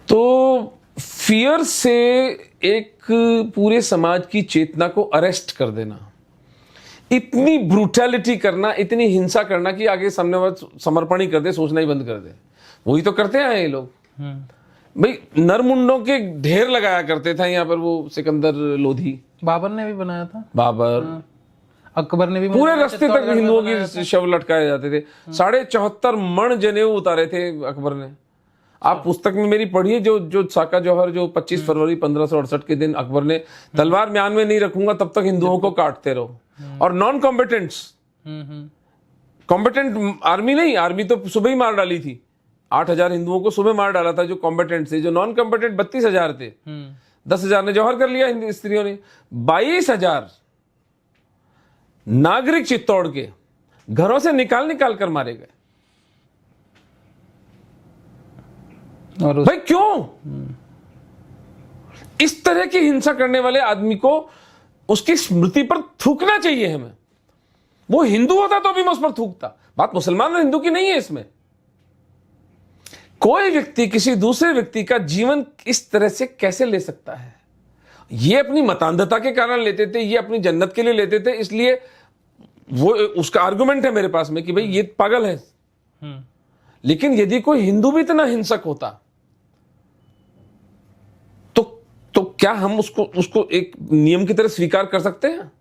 तो फियर से एक पूरे समाज की चेतना को अरेस्ट कर देना, इतनी ब्रूटैलिटी करना, इतनी हिंसा करना कि आगे सामने वाला समर्पण ही कर दे, सोचना ही बंद कर दे। वही तो करते हैं ये लोग। भाई नरमुंडों के ढेर लगाया करते थे यहाँ पर वो सिकंदर लोधी। बाबर ने भी बनाया था। बाबर, अकबर ने भी पूरे रास्ते तक हिंदुओं की शव लटकाए जाते थे। 74.5 मण जनेऊ उतारे थे अकबर ने। आप पुस्तक में मेरी पढ़िए, जो साका जौहर, जो 25 फरवरी 1568 के दिन अकबर ने तलवार म्यान में नहीं रखूंगा तब तक हिंदुओं को काटते रहो। और नॉन कॉम्पिटेंट्स, कॉम्पिटेंट आर्मी नहीं, आर्मी तो सुबह ही मार डाली थी। 8,000 हिंदुओं को सुबह मार डाला था जो कॉम्पिटेंट थे। जो नॉन कॉम्पिटेंट 32,000 थे। 10,000 ने जौहर कर लिया स्त्रियों ने। 22,000 नागरिक चित्तौड़ के घरों से निकाल कर मारे गए। और भाई क्यों? इस तरह की हिंसा करने वाले आदमी को उसकी स्मृति पर थूकना चाहिए हमें। वो हिंदू होता तो भी मैं उस पर थूकता। बात मुसलमान और हिंदू की नहीं है इसमें। कोई व्यक्ति किसी दूसरे व्यक्ति का जीवन इस तरह से कैसे ले सकता है? ये अपनी मतांधता के कारण लेते थे, ये अपनी जन्नत के लिए लेते थे, इसलिए वो उसका आर्गुमेंट है मेरे पास में कि भाई ये पागल है। लेकिन यदि कोई हिंदू भी इतना हिंसक होता तो क्या हम उसको एक नियम की तरह स्वीकार कर सकते हैं?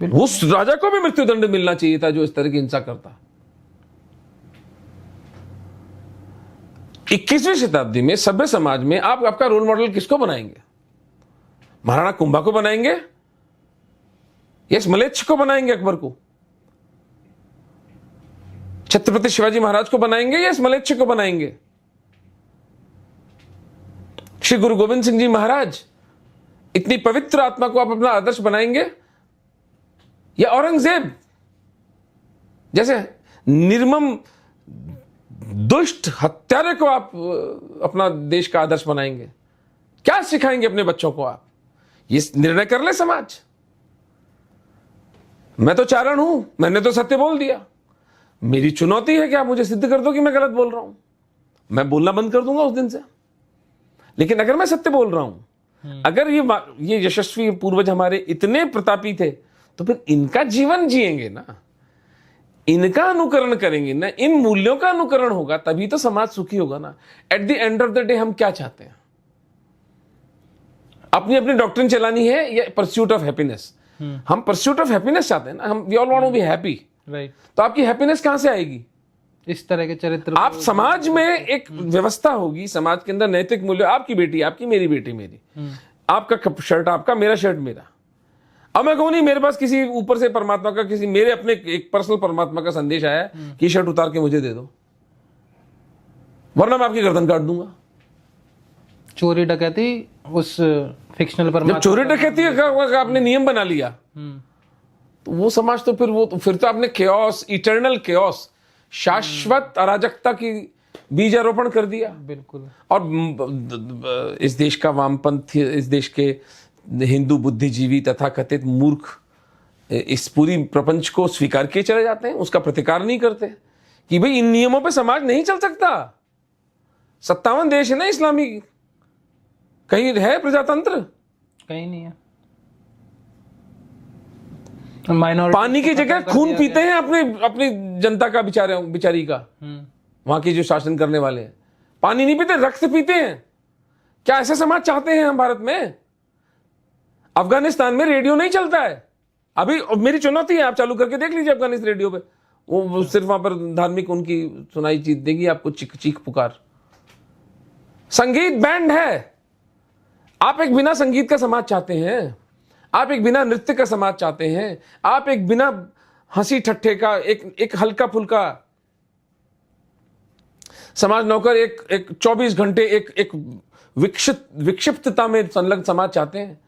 उस राजा को भी मृत्युदंड मिलना चाहिए था जो इस तरह की हिंसा करता। 21वीं शताब्दी में सभ्य समाज में आप आपका रोल मॉडल किसको बनाएंगे? महाराणा कुंभा को बनाएंगे या म्लेच्छ को बनाएंगे? अकबर को? छत्रपति शिवाजी महाराज को बनाएंगे या म्लेच्छ को बनाएंगे? श्री गुरु गोविंद सिंह जी महाराज, इतनी पवित्र आत्मा को आप अपना आदर्श बनाएंगे या औरंगजेब जैसे निर्मम दुष्ट हत्यारे को आप अपना देश का आदर्श बनाएंगे? क्या सिखाएंगे अपने बच्चों को आप? ये निर्णय कर ले समाज। मैं तो चारण हूं, मैंने तो सत्य बोल दिया। मेरी चुनौती है कि आप मुझे सिद्ध कर दो कि मैं गलत बोल रहा हूं। मैं बोलना बंद कर दूंगा उस दिन से। लेकिन अगर मैं सत्य बोल रहा हूं, अगर ये यशस्वी पूर्वज हमारे इतने प्रतापी थे, तो फिर इनका जीवन जिएंगे ना, इनका अनुकरण करेंगे ना, इन मूल्यों का अनुकरण होगा, तभी तो समाज सुखी होगा ना। At the end of the day हम क्या चाहते हैं? अपनी अपनी डॉक्ट्रिन चलानी है या परस्यूट ऑफ हैप्पीनेस? हम परस्यूट ऑफ हैप्पीनेस चाहते हैं ना। हम we all want to be happy, right? तो आपकी हैप्पीनेस कहां से आएगी? इस तरह के चरित्र आप समाज में एक व्यवस्था होगी, समाज के अंदर नैतिक मूल्य, आपकी बेटी आपकी, मेरी बेटी मेरी, आपका शर्ट आपका, मेरा शर्ट मेरा। अब मैं कहूं नहीं मेरे पास किसी ऊपर से परमात्मा का, किसी मेरे अपने एक पर्सनल परमात्मा का संदेश आया है कि शर्ट उतार के मुझे दे दो, वरना मैं आपकी गर्दन काट दूंगा। चोरी डकैती उस फिक्शनल परमात्मा, जब चोरी डकैती का आपने नियम बना लिया तो वो समाज तो फिर तो आपने केओस, इटर्नल केओस, शाश्वत अराजकता की बीजारोपण कर दिया। बिल्कुल। और इस देश का वामपंथ, इस देश के हिंदू बुद्धिजीवी तथा कथित मूर्ख इस पूरी प्रपंच को स्वीकार किए चले जाते हैं, उसका प्रतिकार नहीं करते कि भाई इन नियमों पे समाज नहीं चल सकता। 57 देश है ना इस्लामी, कहीं है प्रजातंत्र? कहीं नहीं है। माइनॉरिटी पानी की जगह खून पीते हैं अपनी जनता का, बिचारी का। वहां के जो शासन करने वाले हैं पानी नहीं पीते, रक्त पीते हैं। क्या ऐसा समाज चाहते हैं हम भारत में? अफगानिस्तान में रेडियो नहीं चलता है अभी। मेरी चुनौती है, आप चालू करके देख लीजिए अफगानिस्तान रेडियो पे, वो सिर्फ वहां पर धार्मिक उनकी सुनाई चीज देगी आपको, चीख पुकार। संगीत बैंड है। आप एक बिना संगीत का समाज चाहते हैं? आप एक बिना नृत्य का समाज चाहते हैं? आप एक बिना हंसी ठट्ठे का, एक हल्का फुल्का समाज नौकर, एक 24 घंटे एक विक्षिप्तता में संलग्न समाज चाहते हैं?